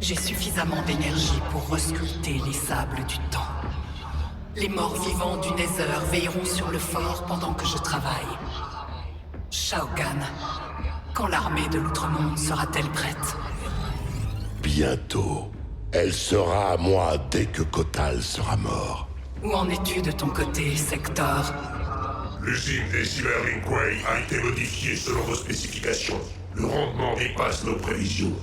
J'ai suffisamment d'énergie pour resculpter les sables du temps. Les morts vivants du Nether veilleront sur le fort pendant que je travaille. Shao Kahn, quand l'armée de l'Outre-Monde sera-t-elle prête? Bientôt. Elle sera à moi dès que Kotal sera mort. Où en es-tu de ton côté, Sector? L'usine des Cyberlinkway a été modifiée selon vos spécifications. Le rendement dépasse nos prévisions.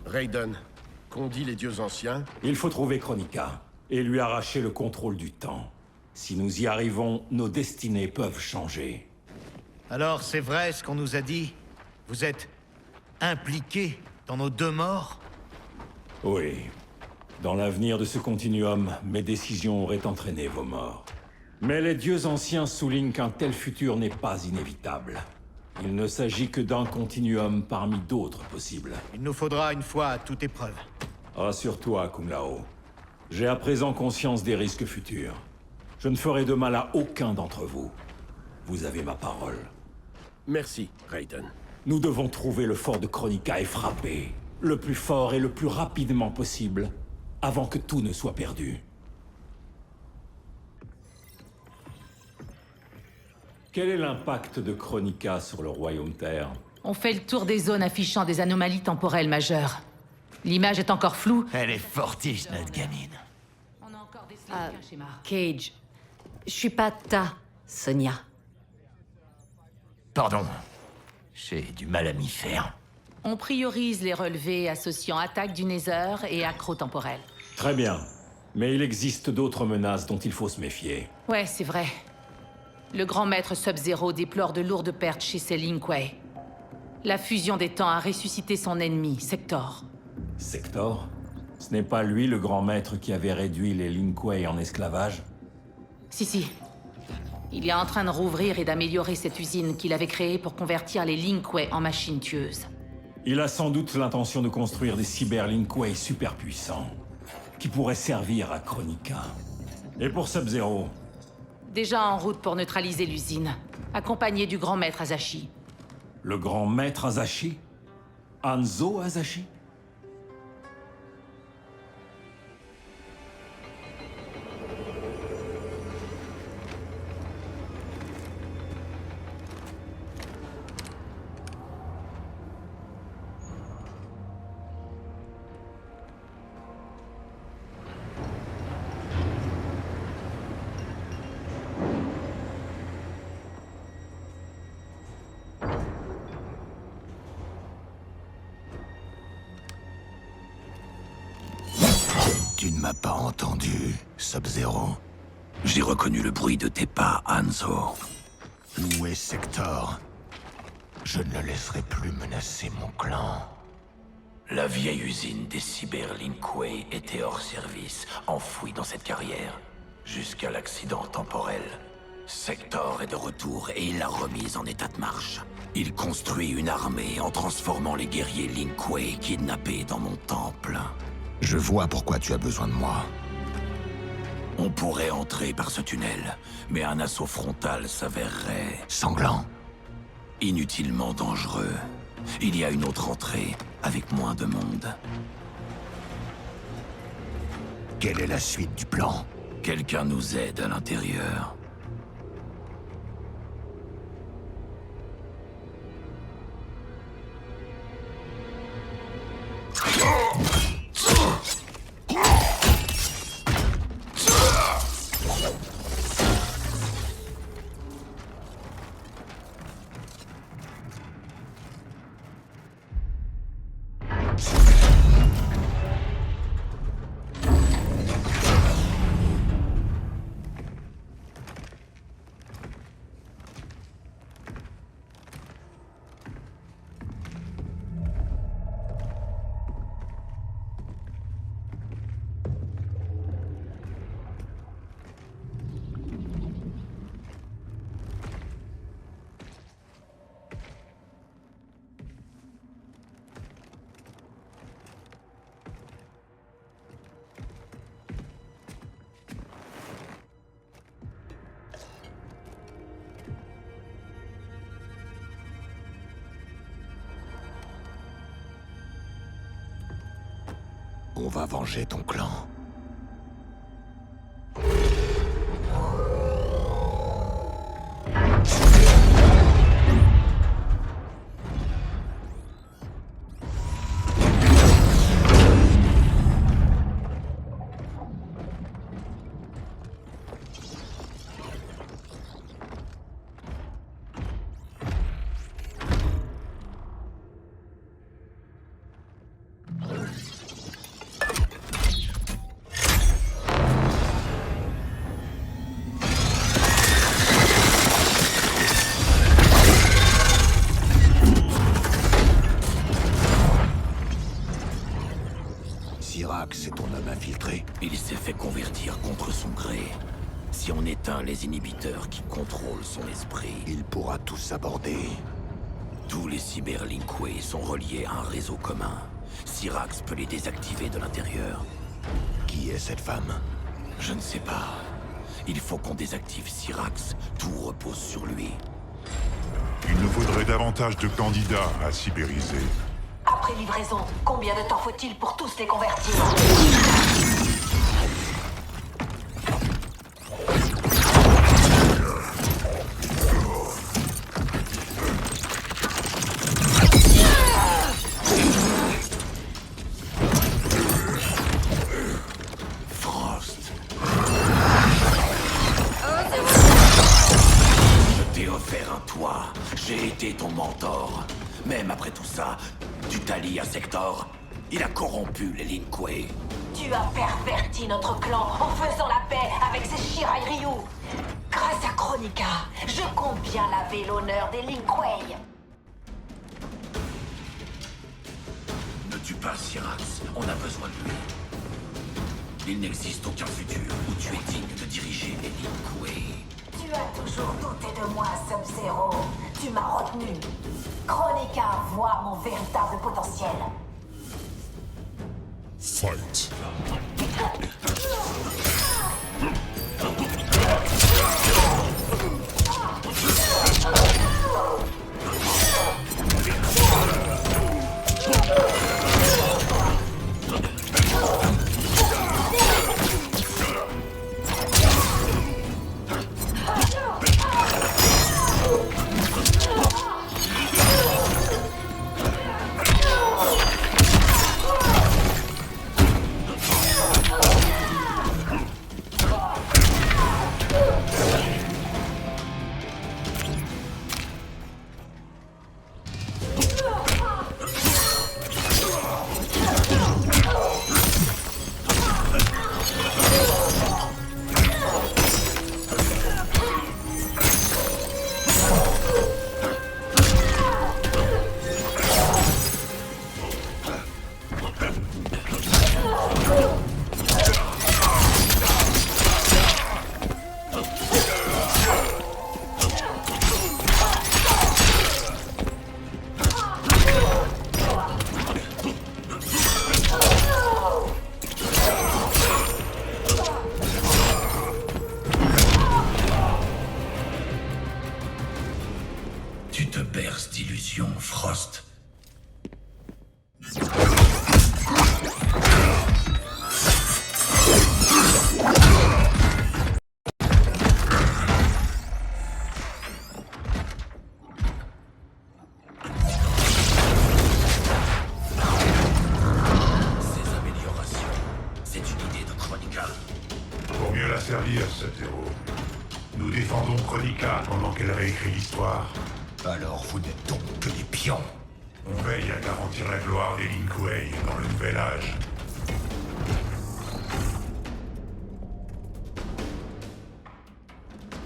Raiden, qu'ont dit les dieux anciens? Il faut trouver Kronika et lui arracher le contrôle du temps. Si nous y arrivons, nos destinées peuvent changer. Alors c'est vrai ce qu'on nous a dit? Vous êtes impliqués dans nos deux morts? Oui. Dans l'avenir de ce continuum, mes décisions auraient entraîné vos morts. Mais les dieux anciens soulignent qu'un tel futur n'est pas inévitable. Il ne s'agit que d'un continuum parmi d'autres possibles. Il nous faudra une fois à toute épreuve. Rassure-toi, Kung Lao. J'ai à présent conscience des risques futurs. Je ne ferai de mal à aucun d'entre vous. Vous avez ma parole. Merci, Raiden. Nous devons trouver le fort de Kronika et frapper. Le plus fort et le plus rapidement possible, avant que tout ne soit perdu. Quel est l'impact de Kronika sur le Royaume Terre? On fait le tour des zones affichant des anomalies temporelles majeures. L'image est encore floue. Elle est fortiche, notre gamine. On a encore des aucun schéma. Cage, je suis pas ta Sonia. Pardon. J'ai du mal à m'y faire. On priorise les relevés associant attaque du Nether et accro temporel. Très bien. Mais il existe d'autres menaces dont il faut se méfier. Ouais, c'est vrai. Le grand maître Sub-Zero déplore de lourdes pertes chez ses Linkway. La fusion des temps a ressuscité son ennemi, Sector. Sector? Ce n'est pas lui le grand maître qui avait réduit les Linkway en esclavage? Si. Il est en train de rouvrir et d'améliorer cette usine qu'il avait créée pour convertir les Linkway en machines tueuses. Il a sans doute l'intention de construire des cyber-Linkway super puissants, qui pourraient servir à Kronika. Et pour Sub-Zero? Déjà en route pour neutraliser l'usine, accompagné du grand maître Azashi. Le grand maître Azashi? Hanzo Azashi? Tu ne m'as pas entendu, Sub-Zero. J'ai reconnu le bruit de tes pas, Hanzo. Où est Sector? Je ne le laisserai plus menacer mon clan. La vieille usine des Cyber-Linkway était hors service, enfouie dans cette carrière, jusqu'à l'accident temporel. Sector est de retour et il l'a remise en état de marche. Il construit une armée en transformant les guerriers Linkway kidnappés dans mon temple. Je vois pourquoi tu as besoin de moi. On pourrait entrer par ce tunnel, mais un assaut frontal s'avérerait... sanglant. Inutilement dangereux. Il y a une autre entrée, avec moins de monde. Quelle est la suite du plan? Quelqu'un nous aide à l'intérieur. On va venger ton clan. Syrax est ton homme infiltré. Il s'est fait convertir contre son gré. Si on éteint les inhibiteurs qui contrôlent son esprit, Il pourra tous aborder. tous les cyberlinkway sont reliés à un réseau commun. Syrax peut les désactiver de l'intérieur. Qui est cette femme? Je ne sais pas. Il faut qu'on désactive Syrax. Tout repose sur lui. Il nous faudrait davantage de candidats à cybériser. Après livraison, combien de temps faut-il pour tous les convertir? Frost. Je t'ai offert un toit. J'ai été ton mentor. Même après tout ça, tu t'allies à Sector. Il a corrompu les Linkway. Tu as perverti notre clan en faisant la paix avec ces Shirai Ryu. Grâce à Chronica, je compte bien laver l'honneur des Linkway. Ne tue pas Syrax, on a besoin de lui. Il n'existe aucun futur où tu es digne de diriger les Linkway. Tu as toujours douté de moi, Sub-Zero. Tu m'as retenu. Chronica voit mon véritable potentiel. Fight. Tu te berces d'illusions, Frost. Ces améliorations, c'est une idée de Chronica. Pour mieux la servir, Sub-Zero. Nous défendons Chronica pendant qu'elle réécrit l'histoire. Alors vous n'êtes donc que des pions. On veille à garantir la gloire des Linkway dans le nouvel âge.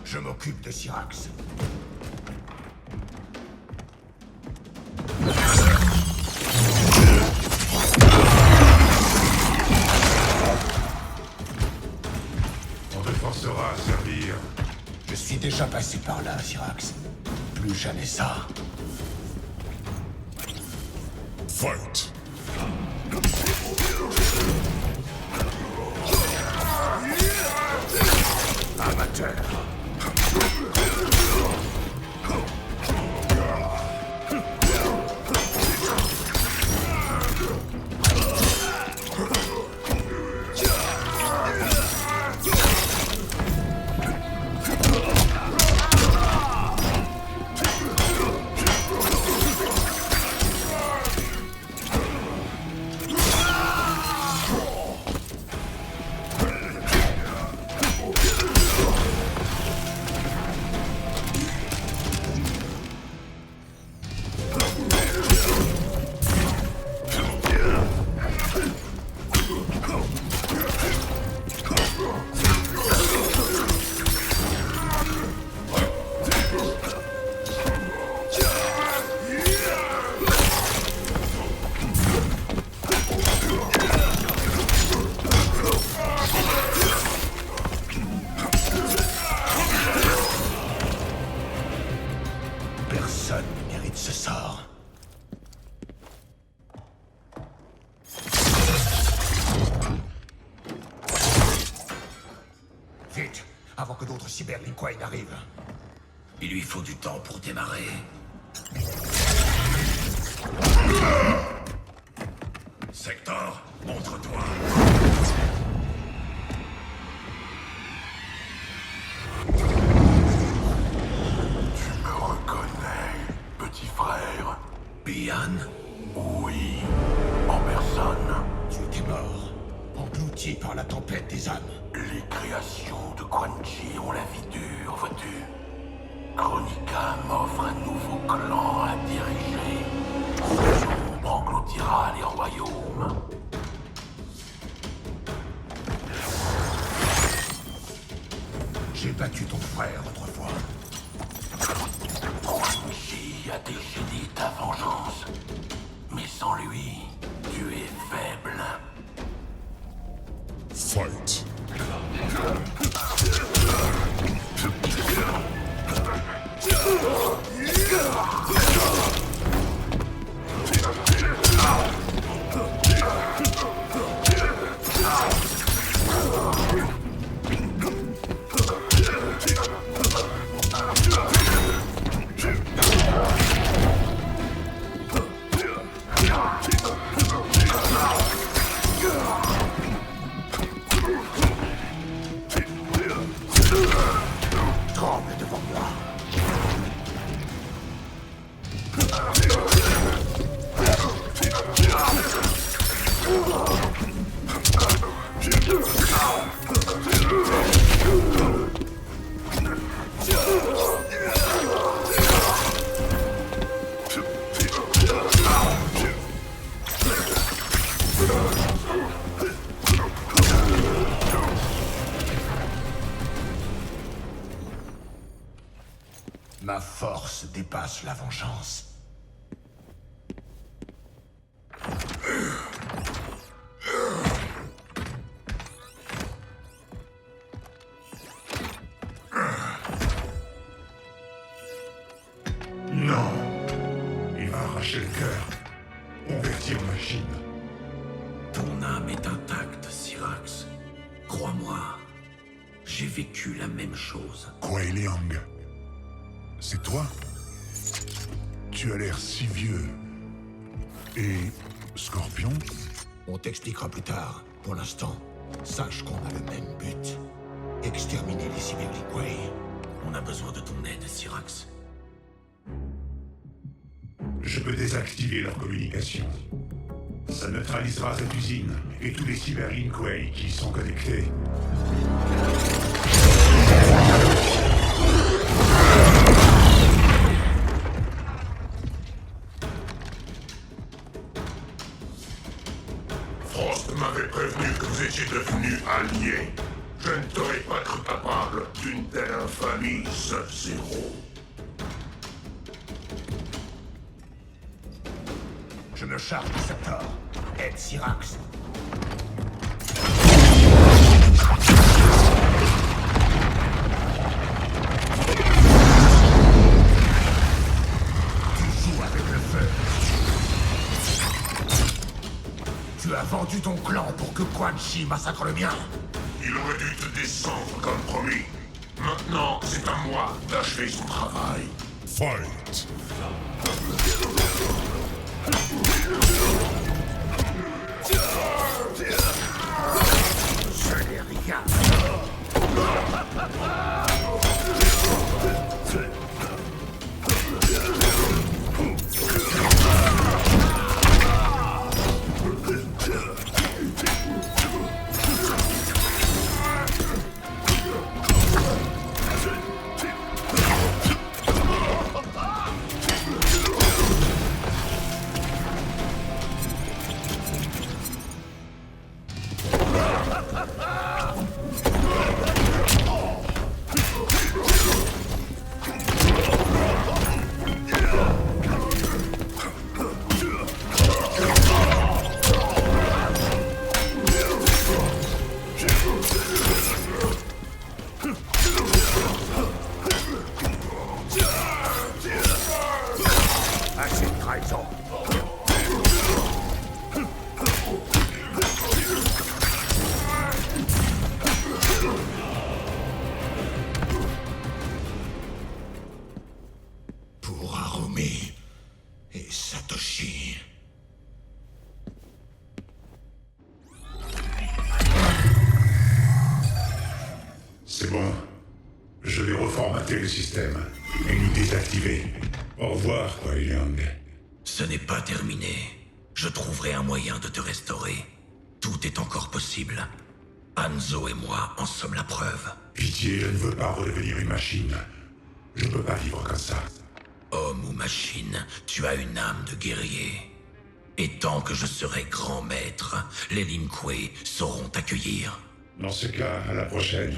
Je m'occupe de Syrax. On te forcera à servir. Je suis déjà passé par là, Syrax. Plus jamais ça. Fight. Amateur. avant que d'autres Cyber-Lin Kuei n'arrivent. Il lui faut du temps pour démarrer. Sector, montre-toi. Tu me reconnais, petit frère? Bian? Oui, en personne. Tu étais mort, englouti par la tempête des âmes. Les créations de Quan Chi ont la vie dure, vois-tu. Chronica m'offre un nouveau clan à diriger. L'ombre engloutira les royaumes. J'ai battu ton frère autrefois. Quan Chi a déchaîné ta vengeance. Mais sans lui, tu es faible. Fight. Tremble devant moi. Ma force dépasse la vengeance. Non. Il va arracher le cœur. Convertir en machine. Ton âme est intacte, Syrax. Crois-moi, j'ai vécu la même chose. Kuei Liang. C'est toi? Tu as l'air si vieux. Et... Scorpion? On t'expliquera plus tard. Pour l'instant, sache qu'on a le même but. Exterminer les Cyber-Lin Kuei. On a besoin de ton aide, Syrax. Je peux désactiver leur communication. Ça neutralisera cette usine et tous les Cyber-Lin Kuei qui y sont connectés. Frost m'avait prévenu que vous étiez devenus alliés. Je ne t'aurais pas cru capable d'une telle infamie, Sub-Zero. Je me charge du Sector. Aide Syrax. Tu joues avec le feu. Tu as vendu ton clan pour que Quan Chi massacre le mien. Il aurait dû te descendre comme promis. Maintenant, c'est à moi d'achever son travail. Fight. Je n'ai rien. le système et nous désactiver. Au revoir, Kuei Liang. Ce n'est pas terminé. Je trouverai un moyen de te restaurer. Tout est encore possible. Hanzo et moi en sommes la preuve. Pitié, je ne veux pas redevenir une machine. Je peux pas vivre comme ça. Homme ou machine, tu as une âme de guerrier. Et tant que je serai grand maître, les Lin Kuei sauront t'accueillir. Dans ce cas, à la prochaine.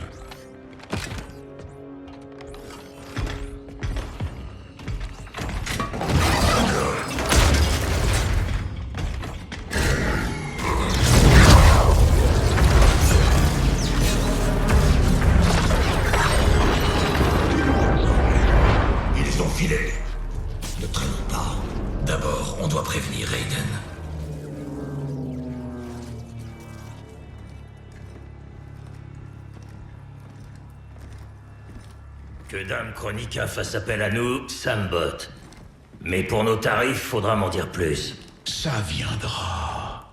Ils ont filé. Ne traînons pas. D'abord, on doit prévenir Raiden. Que Dame Chronica fasse appel à nous, ça me botte. Mais pour nos tarifs, faudra m'en dire plus. Ça viendra.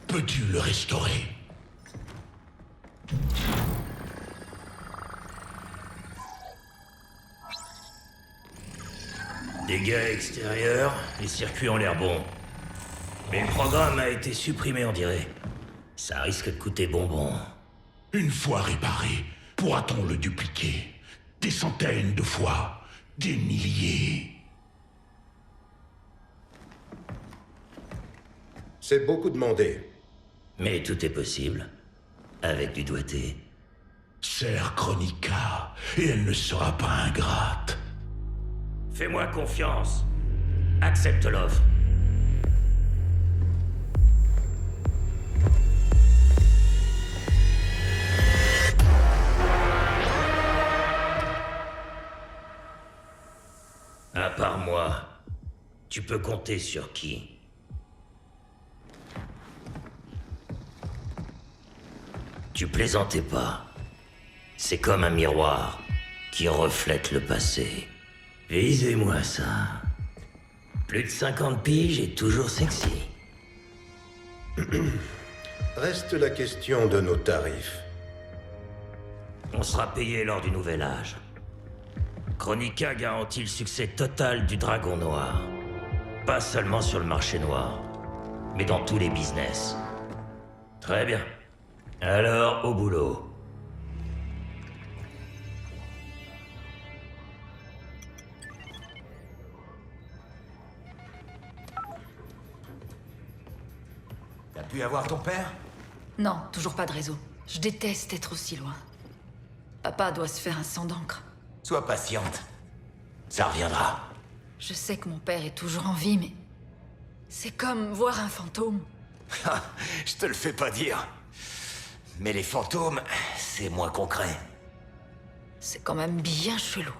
Peux-tu le restaurer? Dégâts extérieurs, les circuits ont l'air bons. Mais le programme a été supprimé, on dirait. Ça risque de coûter bonbon. Une fois réparé, pourra-t-on le dupliquer? Des centaines de fois, des milliers. C'est beaucoup demandé. Mais tout est possible. Avec du doigté. Serre Chronica, et elle ne sera pas ingrate. Fais-moi confiance. Accepte l'offre. À part moi, tu peux compter sur qui? Tu plaisantais pas. C'est comme un miroir qui reflète le passé. Visez-moi ça. Plus de 50 piges et toujours sexy. Reste la question de nos tarifs. On sera payé lors du nouvel âge. Chronica garantit le succès total du Dragon Noir. Pas seulement sur le marché noir, mais dans tous les business. Très bien. Alors, au boulot. T'as pu avoir ton père? Non, toujours pas de réseau. Je déteste être aussi loin. Papa doit se faire un sang d'encre. Sois patiente. Ça reviendra. Je sais que mon père est toujours en vie, mais... c'est comme voir un fantôme. Je te le fais pas dire. Mais les fantômes, c'est moins concret. C'est quand même bien chelou.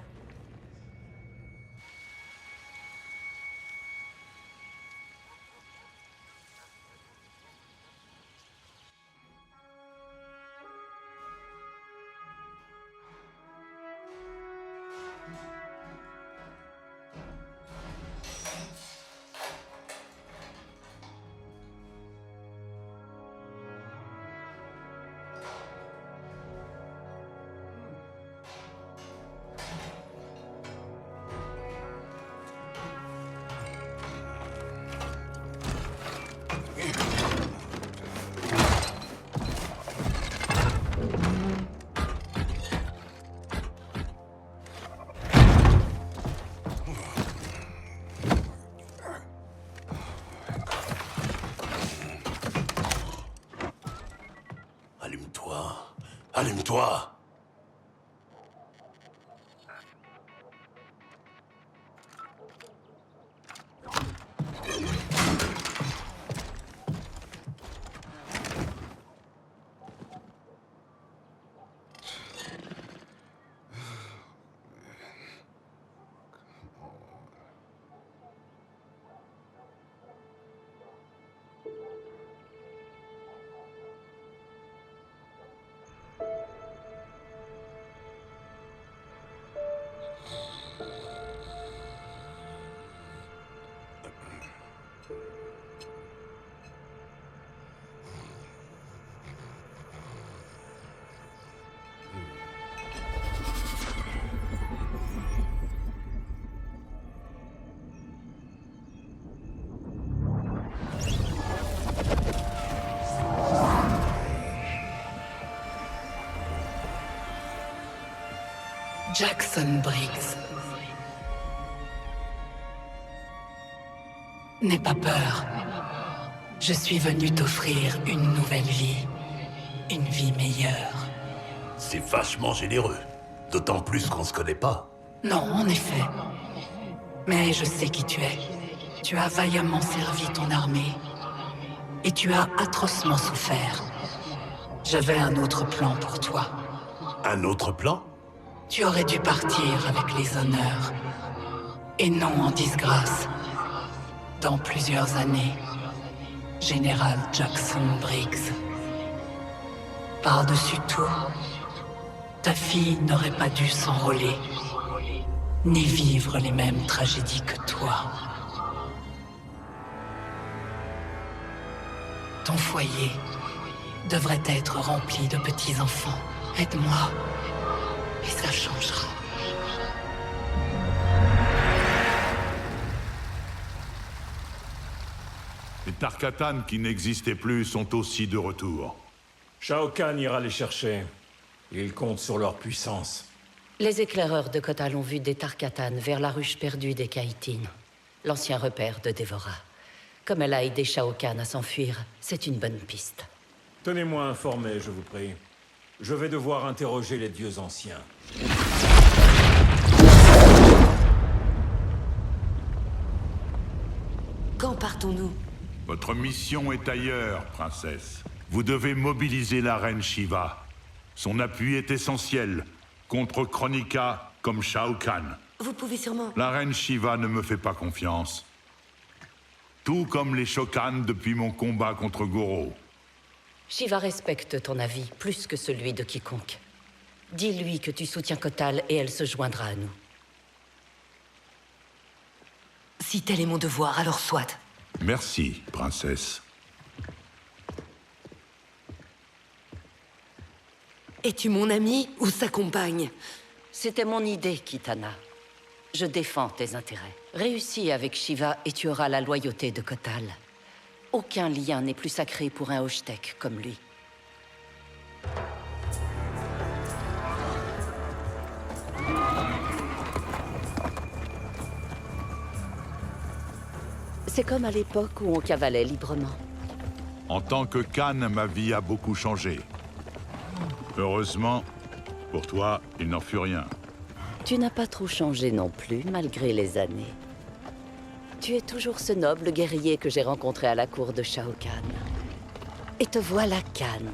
Allume-toi. Jackson Briggs. N'aie pas peur. Je suis venu t'offrir une nouvelle vie. Une vie meilleure. C'est vachement généreux. D'autant plus qu'on se connaît pas. Non, en effet. Mais je sais qui tu es. Tu as vaillamment servi ton armée. Et tu as atrocement souffert. J'avais un autre plan pour toi. Un autre plan? Tu aurais dû partir avec les honneurs. Et non en disgrâce. Dans plusieurs années. Général Jackson Briggs. Par-dessus tout, ta fille n'aurait pas dû s'enrôler, ni vivre les mêmes tragédies que toi. Ton foyer devrait être rempli de petits-enfants. Aide-moi, et ça changera. Les Tarkatan qui n'existaient plus sont aussi de retour. Shao Kahn ira les chercher. Il compte sur leur puissance. Les éclaireurs de Kotal ont vu des Tarkatan vers la ruche perdue des Kaïtines, l'ancien repère de Dévora. Comme elle a aidé Shao Kahn à s'enfuir, c'est une bonne piste. Tenez-moi informé, je vous prie. Je vais devoir interroger les dieux anciens. Quand partons-nous? Votre mission est ailleurs, princesse. Vous devez mobiliser la reine Shiva. Son appui est essentiel, contre Kronika comme Shao Kahn. Vous pouvez sûrement... La reine Shiva ne me fait pas confiance. Tout comme les Shokan depuis mon combat contre Goro. Shiva respecte ton avis plus que celui de quiconque. Dis-lui que tu soutiens Kotal et elle se joindra à nous. Si tel est mon devoir, alors soit. Merci, princesse. Es-tu mon ami ou sa compagne? C'était mon idée, Kitana. Je défends tes intérêts. Réussis avec Shiva et tu auras la loyauté de Kotal. Aucun lien n'est plus sacré pour un Hoshtek comme lui. C'est comme à l'époque où on cavalait librement. En tant que Khan, ma vie a beaucoup changé. Heureusement, pour toi, il n'en fut rien. Tu n'as pas trop changé non plus, malgré les années. Tu es toujours ce noble guerrier que j'ai rencontré à la cour de Shao Kahn. Et te voilà Khan.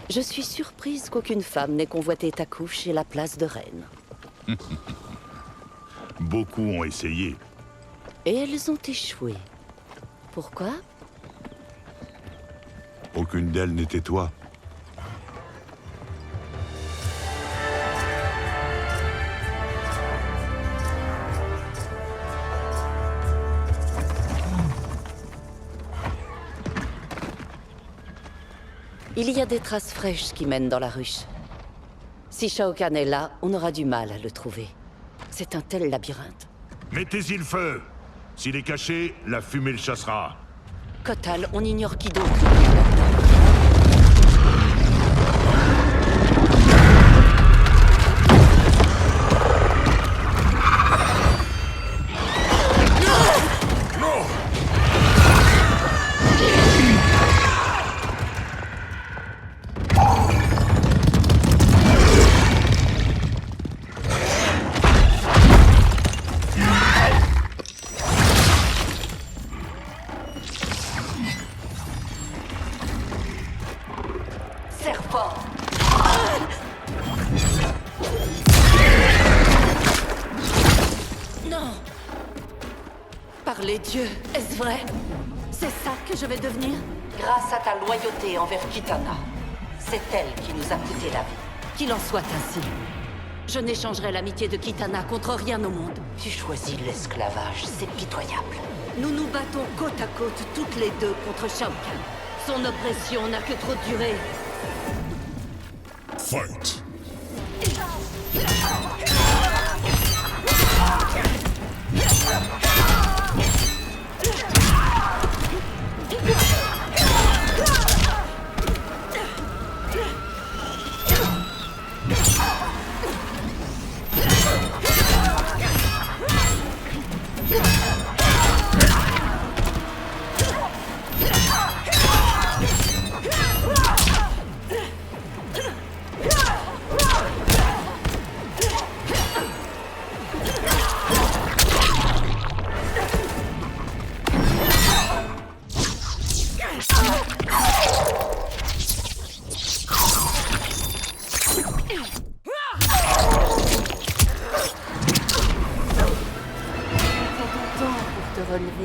Je suis surprise qu'aucune femme n'ait convoité ta couche et la place de reine. Beaucoup ont essayé. Et elles ont échoué. Pourquoi? Aucune d'elles n'était toi. Il y a des traces fraîches qui mènent dans la ruche. Si Shao Kahn est là, on aura du mal à le trouver. C'est un tel labyrinthe. Mettez-y le feu! S'il est caché, la fumée le chassera. Kotal, on ignore qui d'autre est là-dedans. Les dieux, est-ce vrai? C'est ça que je vais devenir? Grâce à ta loyauté envers Kitana. C'est elle qui nous a coûté la vie. Qu'il en soit ainsi. Je n'échangerai l'amitié de Kitana contre rien au monde. Tu choisis l'esclavage, c'est pitoyable. Nous nous battons côte à côte, toutes les deux, contre Shao Kahn. Son oppression n'a que trop duré. Fight!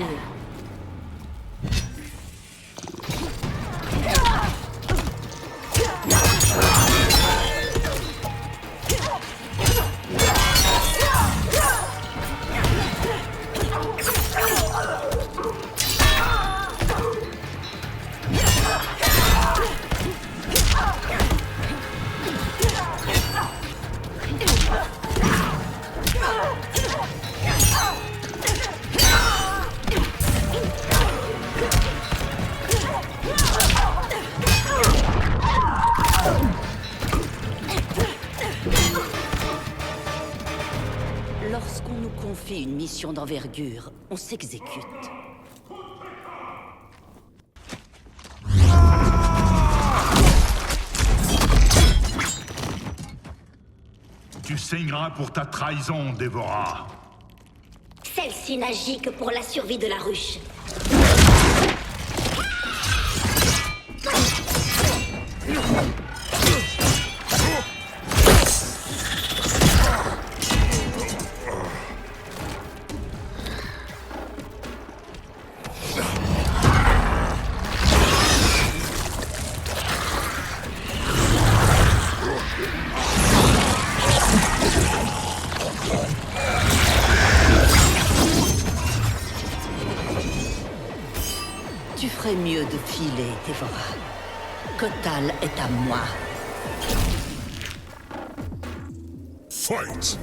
arriver. Lorsqu'on nous confie une mission d'envergure, on s'exécute. Tu saigneras pour ta trahison, Dévora. Celle-ci n'agit que pour la survie de la ruche. Tu ferais mieux de filer, Dévora. Kotal est à moi. Fight!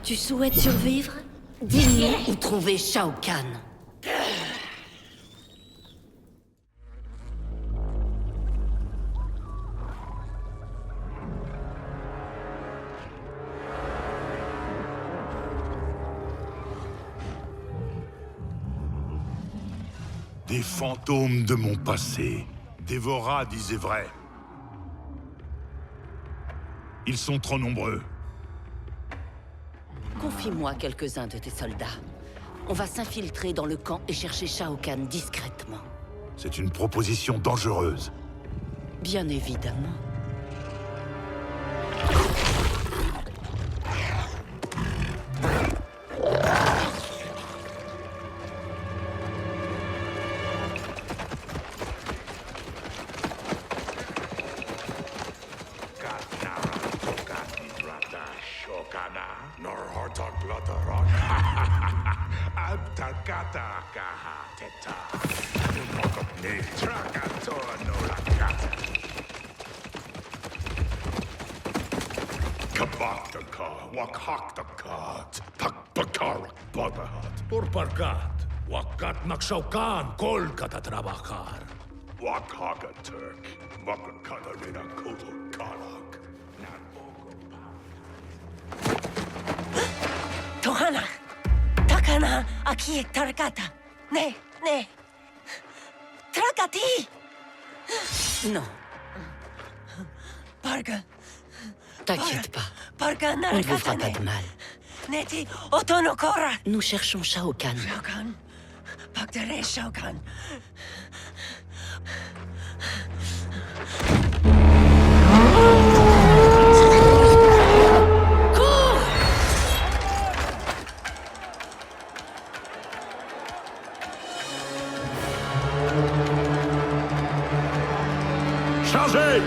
Tu souhaites survivre? Dis-nous où trouver Shao Kahn. Des fantômes de mon passé. Dévora disait vrai. Ils sont trop nombreux. Confie-moi quelques-uns de tes soldats. On va s'infiltrer dans le camp et chercher Shao Kahn discrètement. C'est une proposition dangereuse. Bien évidemment. Purparkat, wakat maksaukan kolkata trabajar. Wakhaga Turk, Makakanarina Kudu Kalak. Tohana! Takana aki Tarakata. Ne. Trakati! Non. Parga. T'inquiète pas. Parga On ne vous fera pas Narakatane. de mal. Neti Otonokora. Nous cherchons Shao Kahn. Shao Kahn. Pagdare Shao Kahn. Chargez!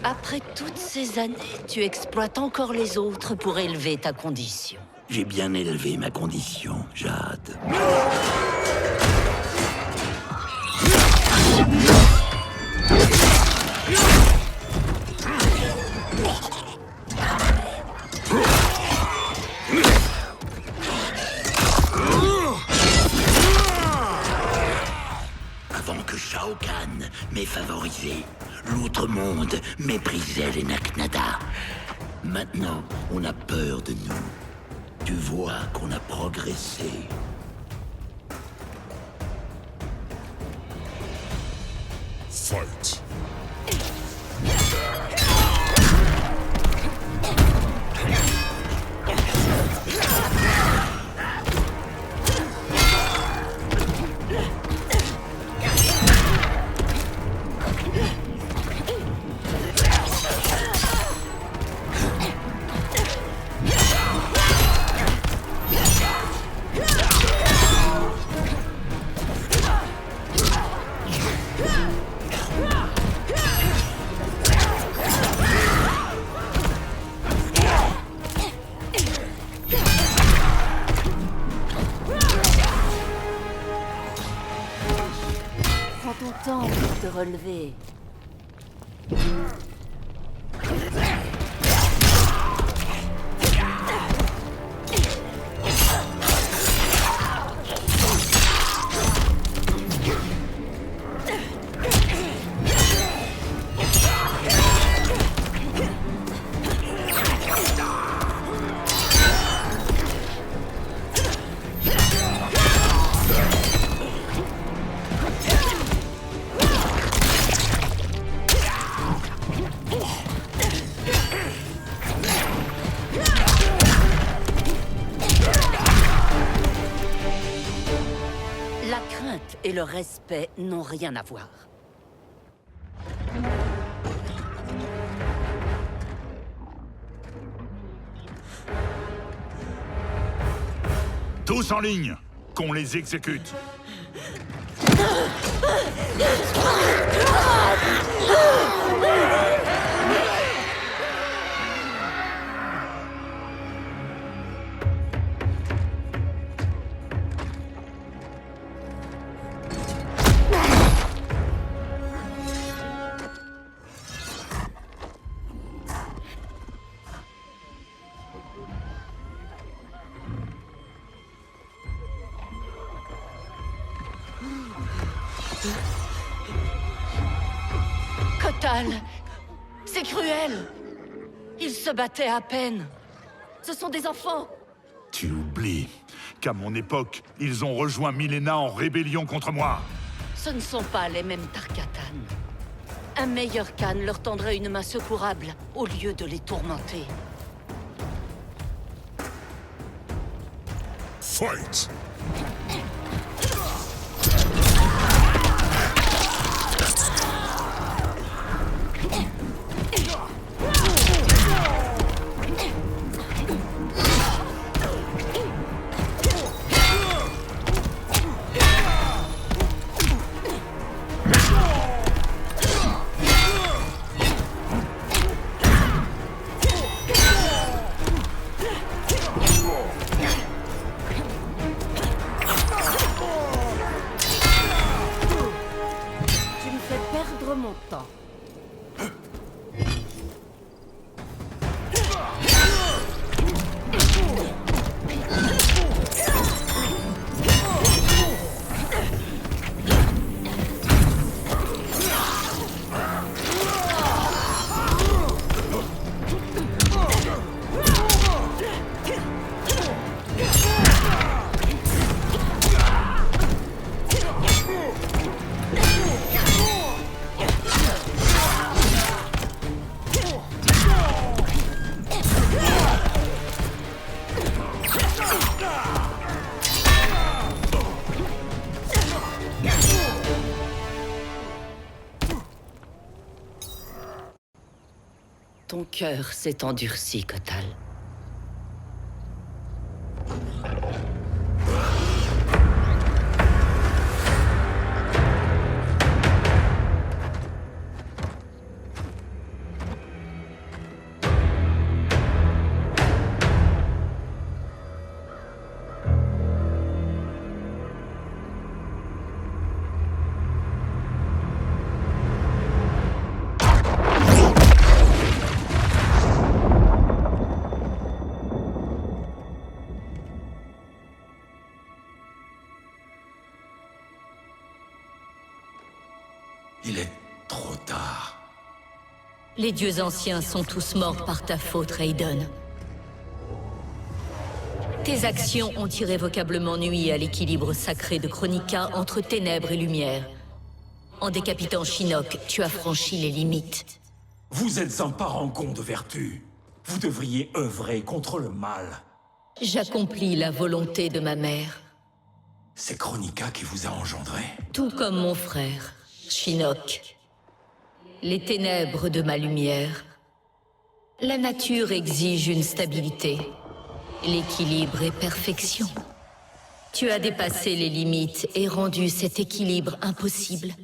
Après toutes ces années, tu exploites encore les autres pour élever ta condition. J'ai bien élevé ma condition, Jade. Avant que Shao Kahn m'ait favorisé, l'Outre-Monde méprisait les Naknada. Maintenant, on a peur de nous. Tu vois qu'on a progressé. Fight. Prends ton temps pour te relever. La crainte et le respect n'ont rien à voir. Tous en ligne, qu'on les exécute. Kotal, c'est cruel. Ils se battaient à peine. Ce sont des enfants. Tu oublies qu'à mon époque, ils ont rejoint Milena en rébellion contre moi. Ce ne sont pas les mêmes Tarkatan. Un meilleur Khan leur tendrait une main secourable au lieu de les tourmenter. Fight! temps. Ton cœur s'est endurci, Kotal. Il est trop tard. Les dieux anciens sont tous morts par ta faute, Raiden. Tes actions ont irrévocablement nui à l'équilibre sacré de Kronika entre ténèbres et lumière. En décapitant Shinnok, tu as franchi les limites. Vous êtes un parangon de vertu. Vous devriez œuvrer contre le mal. J'accomplis la volonté de ma mère. C'est Kronika qui vous a engendré. Tout comme mon frère, Shinnok. Les ténèbres de ma lumière. La nature exige une stabilité. L'équilibre est perfection. Tu as dépassé les limites et rendu cet équilibre impossible.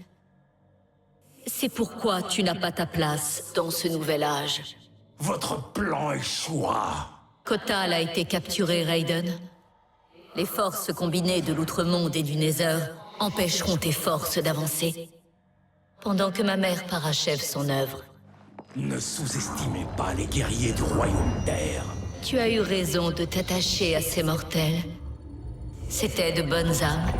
C'est pourquoi tu n'as pas ta place dans ce nouvel âge. Votre plan échouera. Kotal a été capturé, Raiden. Les forces combinées de l'Outre-Monde et du Nether empêcheront tes forces d'avancer. Pendant que ma mère parachève son œuvre. Ne sous-estimez pas les guerriers du Royaume d'Air. Tu as eu raison de t'attacher à ces mortels. C'étaient de bonnes âmes.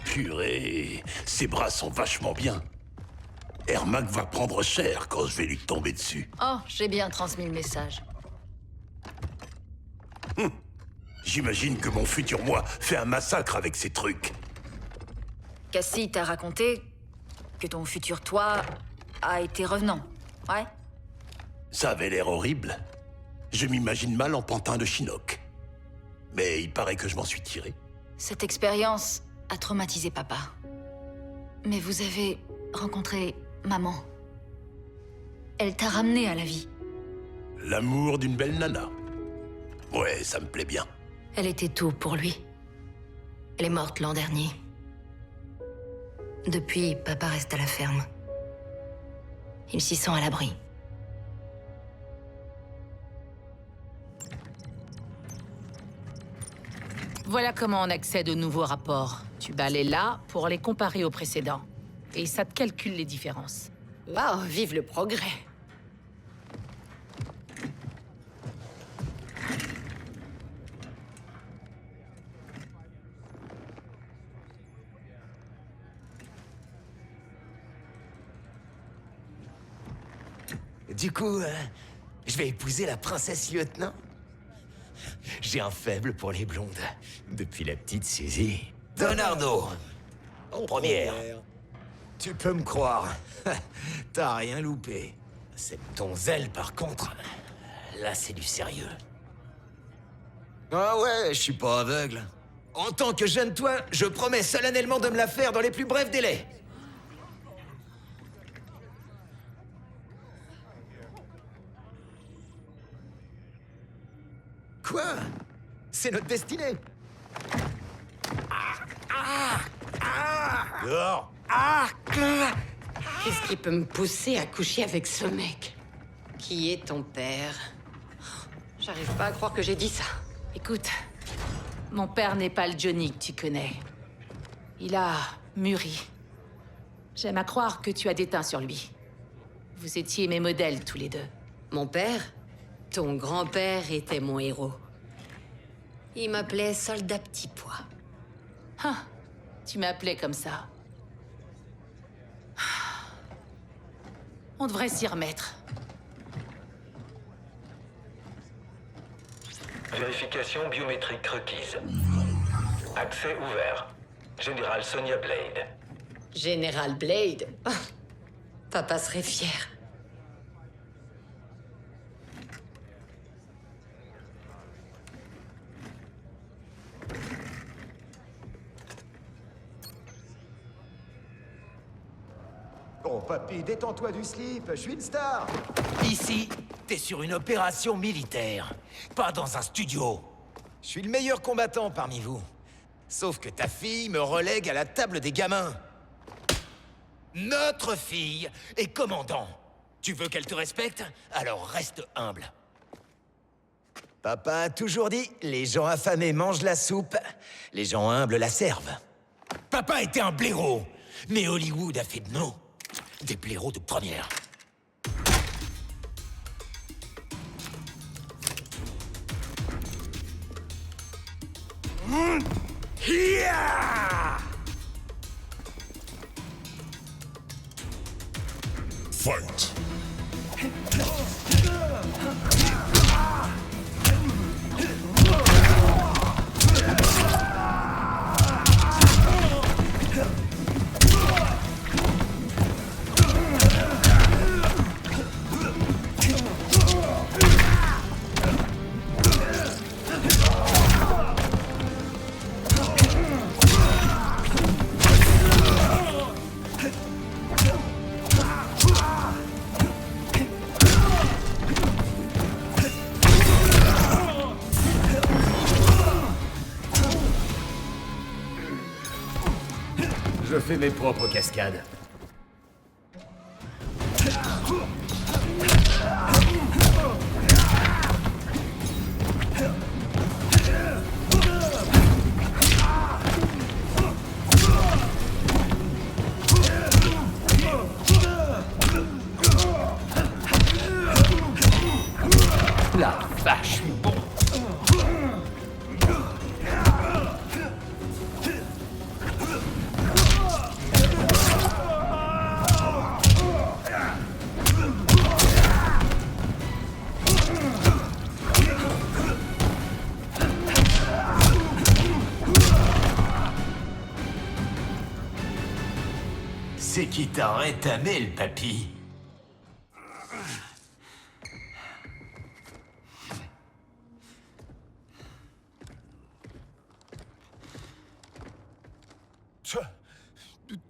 Purée, ses bras sont vachement bien. Ermac va prendre cher quand je vais lui tomber dessus. Oh, j'ai bien transmis le message. J'imagine que mon futur moi fait un massacre avec ces trucs. Cassie t'a raconté que ton futur toi a été revenant, ouais? Ça avait l'air horrible. Je m'imagine mal en pantin de Shinnok. Mais il paraît que je m'en suis tiré. Cette expérience a traumatisé papa. Mais vous avez rencontré maman. Elle t'a ramené à la vie. L'amour d'une belle nana. Ouais, ça me plaît bien. Elle était tout pour lui. Elle est morte l'an dernier. Depuis, papa reste à la ferme. Il s'y sent à l'abri. Voilà comment on accède aux nouveaux rapports. Tu balais là pour les comparer aux précédents. Et ça te calcule les différences. Waouh, vive le progrès! Du coup, je vais épouser la princesse lieutenant. J'ai un faible pour les blondes. Depuis la petite Suzy. Donardo, première. Tu peux me croire. T'as rien loupé. Cette donzelle, par contre, là, c'est du sérieux. Ah ouais, je suis pas aveugle. En tant que jeune toi, je promets solennellement de me la faire dans les plus brefs délais. Quoi? C'est notre destinée. Dehors. Qu'est-ce qui peut me pousser à coucher avec ce mec? Qui est ton père? J'arrive pas à croire que j'ai dit ça. Écoute, mon père n'est pas le Johnny que tu connais. Il a mûri. J'aime à croire que tu as déteint sur lui. Vous étiez mes modèles tous les deux. Mon père? Ton grand-père était mon héros. Il m'appelait Soldat Petit Pois. Ah, tu m'appelais comme ça. On devrait s'y remettre. Vérification biométrique requise. Accès ouvert. Général Sonia Blade. Général Blade? Oh, papa serait fier. Bon, papy, détends-toi du slip, je suis une star. Ici, t'es sur une opération militaire, pas dans un studio. Je suis le meilleur combattant parmi vous. Sauf que ta fille me relègue à la table des gamins. Notre fille est commandant. Tu veux qu'elle te respecte? Alors reste humble. Papa a toujours dit, les gens affamés mangent la soupe, les gens humbles la servent. Papa était un blaireau, mais Hollywood a fait de nous des blaireaux de première. Fight! Je fais mes propres cascades. La vache, bon. C'est qui t'a rétamé, le papy?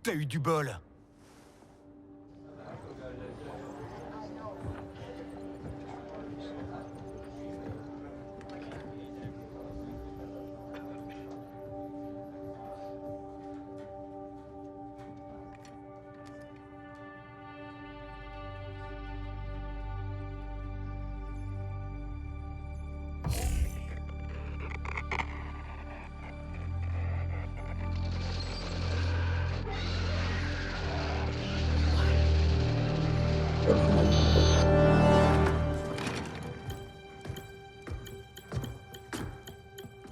T'as eu du bol.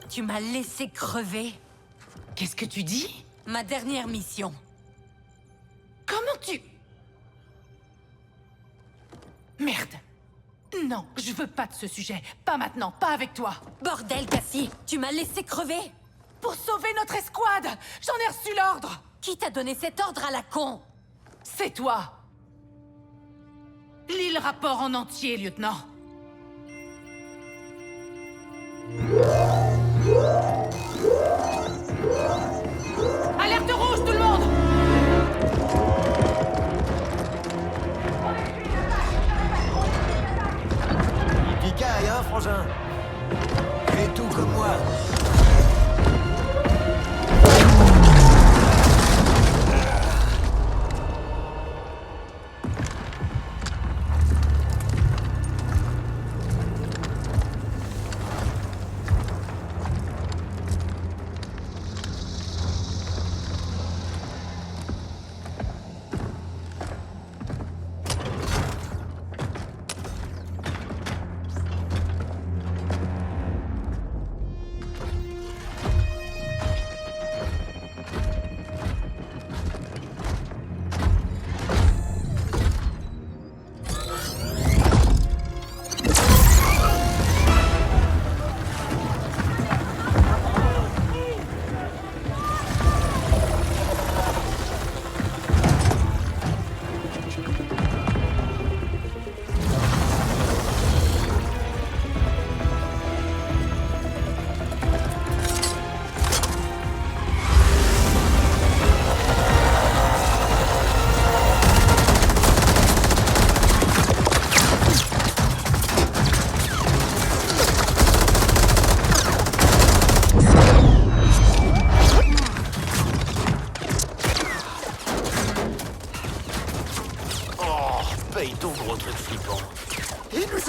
Tu m'as laissé crever. Qu'est-ce que tu dis? Ma dernière mission. Comment tu... Merde. Non, je veux pas de ce sujet. Pas maintenant, pas avec toi. Bordel, Cassie, tu m'as laissé crever. Pour sauver notre escouade. J'en ai reçu l'ordre. Qui t'a donné cet ordre à la con? C'est toi. Lis le rapport en entier, lieutenant. Alerte rouge, tout le monde! Picaille, hein, frangin? Fais tout comme moi.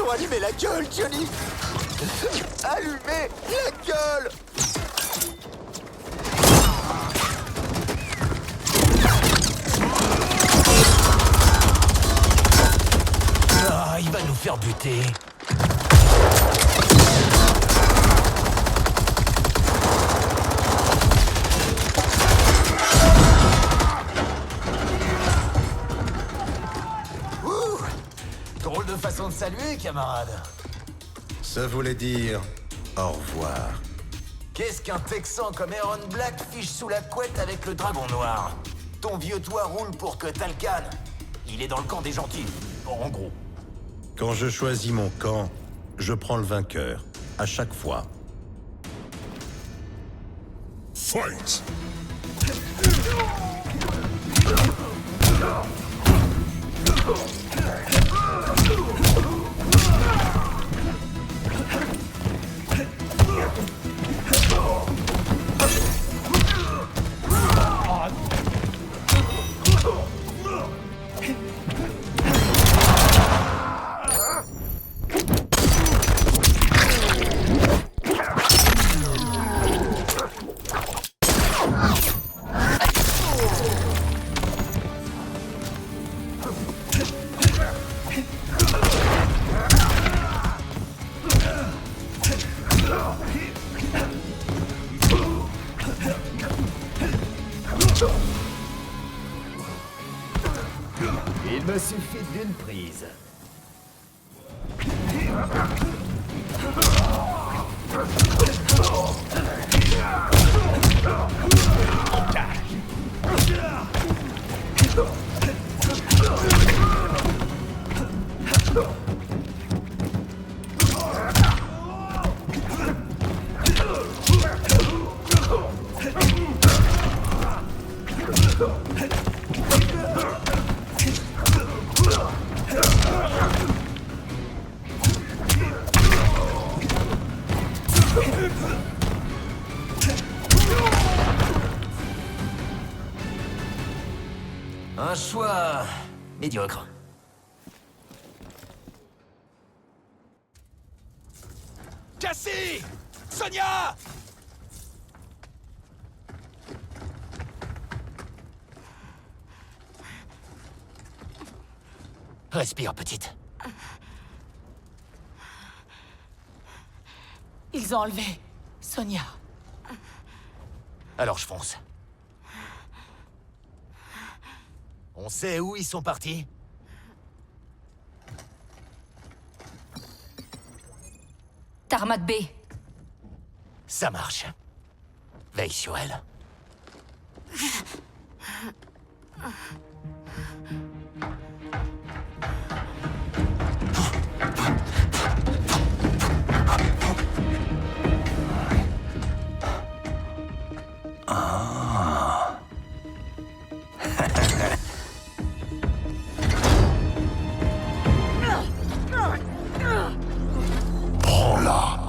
Attention, allumez la gueule, Johnny! Allumez la gueule! Ah, il va nous faire buter. Drôle de façon de saluer, camarade. Ça voulait dire au revoir. Qu'est-ce qu'un Texan comme Aaron Black fiche sous la couette avec le dragon noir? Ton vieux toit roule pour que Talcan. Il est dans le camp des gentils, en gros. Quand je choisis mon camp, je prends le vainqueur. À chaque fois. Fight! Il me suffit d'une prise. Un choix médiocre. Cassie! Sonia! Respire, petite. Ils ont enlevé Sonia. Alors je fonce. On sait où ils sont partis? Tarmat B. Ça marche. Veille sur elle. Prends-la.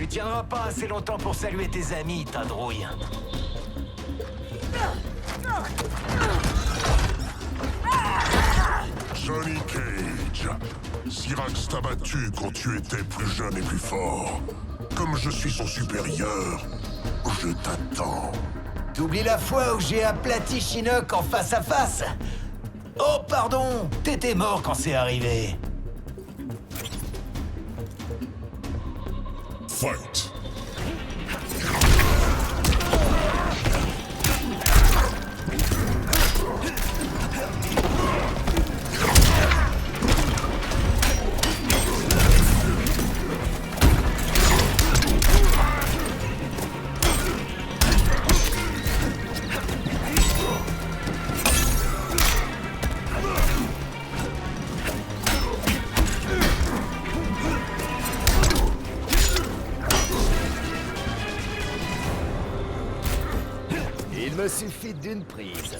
Tu tiendras pas assez longtemps pour saluer tes amis, ta drouille. Johnny Cage. Syrax t'a battu quand tu étais plus jeune et plus fort. Comme je suis son supérieur, je t'attends. T'oublies la fois où j'ai aplati Shinnok en face à face? Oh, pardon, t'étais mort quand c'est arrivé. Fight. Il me suffit d'une prise.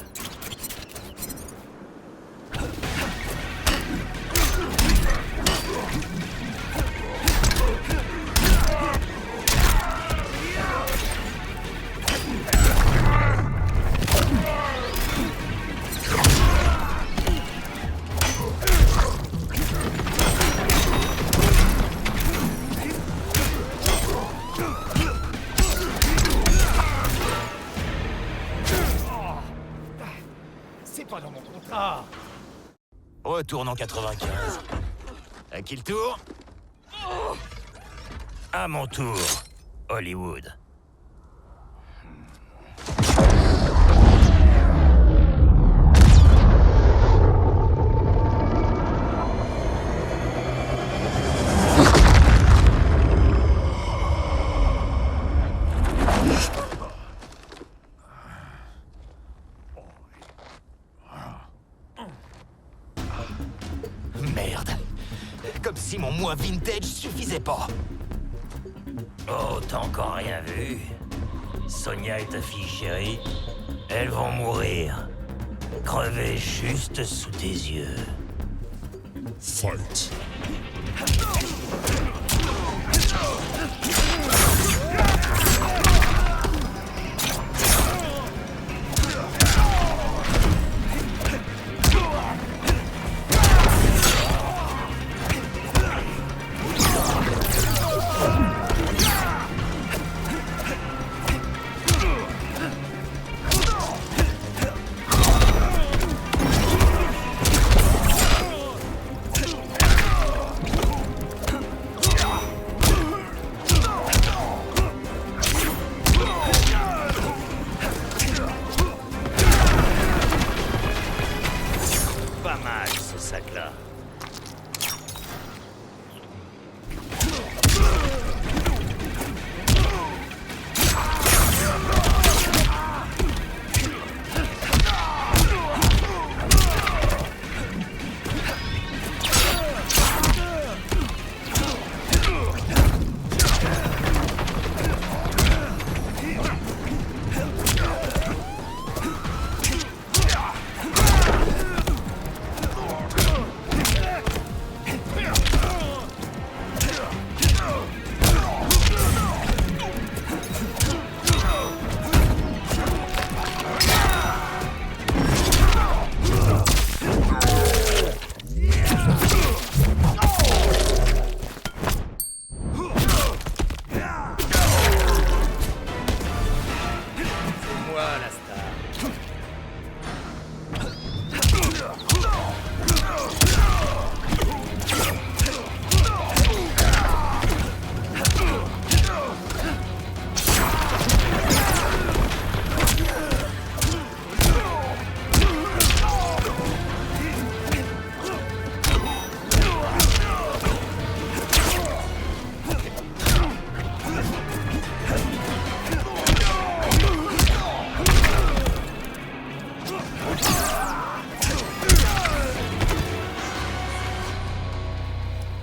C'est pas dans mon contrat. Retourne en 95. À qui le tour? À mon tour, Hollywood. Merde. Comme si mon moi vintage suffisait pas. Oh, t'as encore rien vu? Sonia et ta fille chérie, elles vont mourir. Crever juste sous tes yeux. Fight. Pas mal, ce sac-là.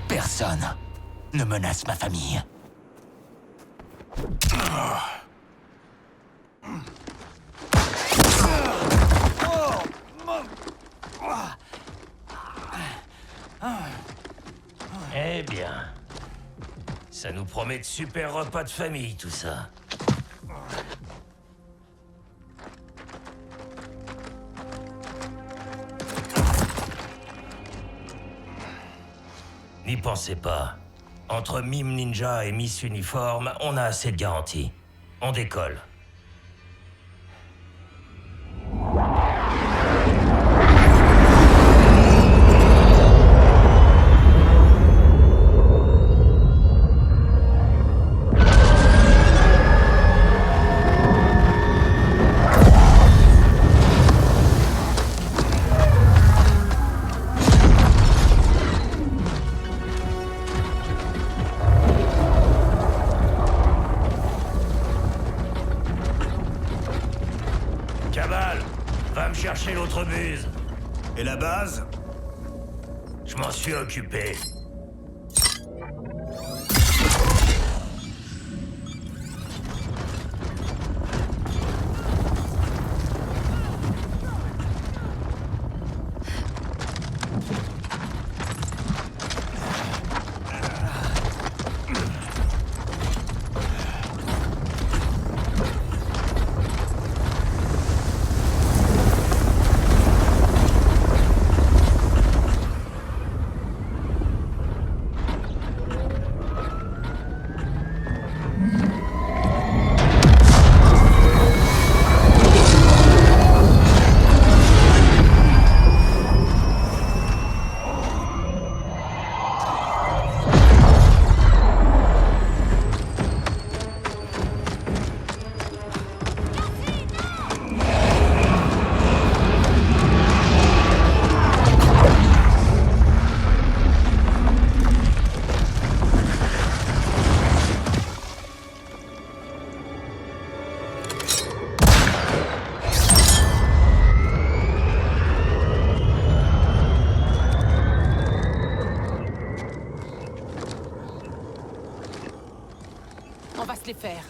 Personne ne menace ma famille. Eh bien, Ça nous promet de super repas de famille, tout ça. N'y pensez pas. Entre Mime Ninja et Miss Uniforme, on a assez de garanties. On décolle. Cabal, va me chercher l'autre buse. Et la base? Je m'en suis occupé. On va se les faire.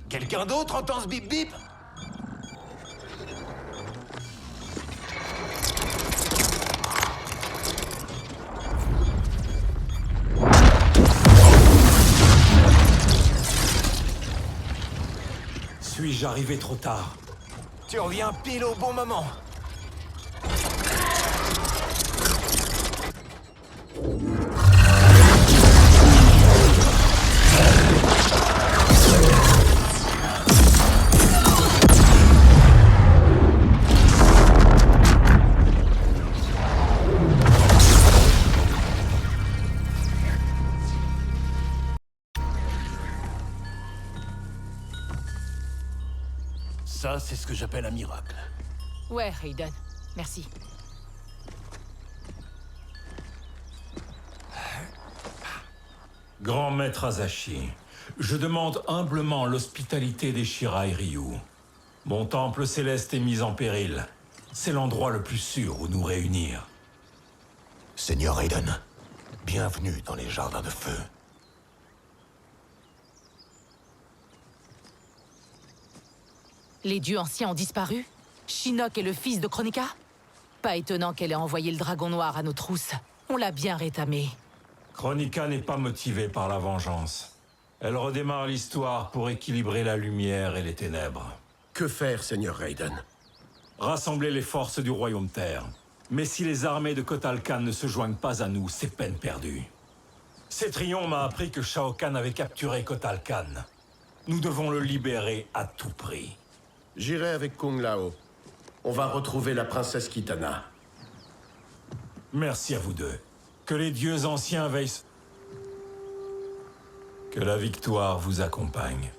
Quelqu'un d'autre entend ce bip bip? Suis-je arrivé trop tard? Tu reviens pile au bon moment. Ça, c'est ce que j'appelle un miracle. Ouais, Raiden. Merci. Grand maître Asashi, je demande humblement l'hospitalité des Shirai Ryu. Mon temple céleste est mis en péril. C'est l'endroit le plus sûr où nous réunir. Seigneur Raiden, bienvenue dans les Jardins de Feu. Les dieux anciens ont disparu? Shinnok est le fils de Kronika? Pas étonnant qu'elle ait envoyé le dragon noir à nos trousses. On l'a bien rétamé. Kronika n'est pas motivée par la vengeance. Elle redémarre l'histoire pour équilibrer la lumière et les ténèbres. Que faire, Seigneur Raiden? Rassembler les forces du Royaume Terre. Mais si les armées de Kotal Khan ne se joignent pas à nous, c'est peine perdue. Cétrion m'a appris que Shao Kahn avait capturé Kotal Khan. Nous devons le libérer à tout prix. J'irai avec Kung Lao. On va retrouver la princesse Kitana. Merci à vous deux. Que les dieux anciens veillent... Que la victoire vous accompagne.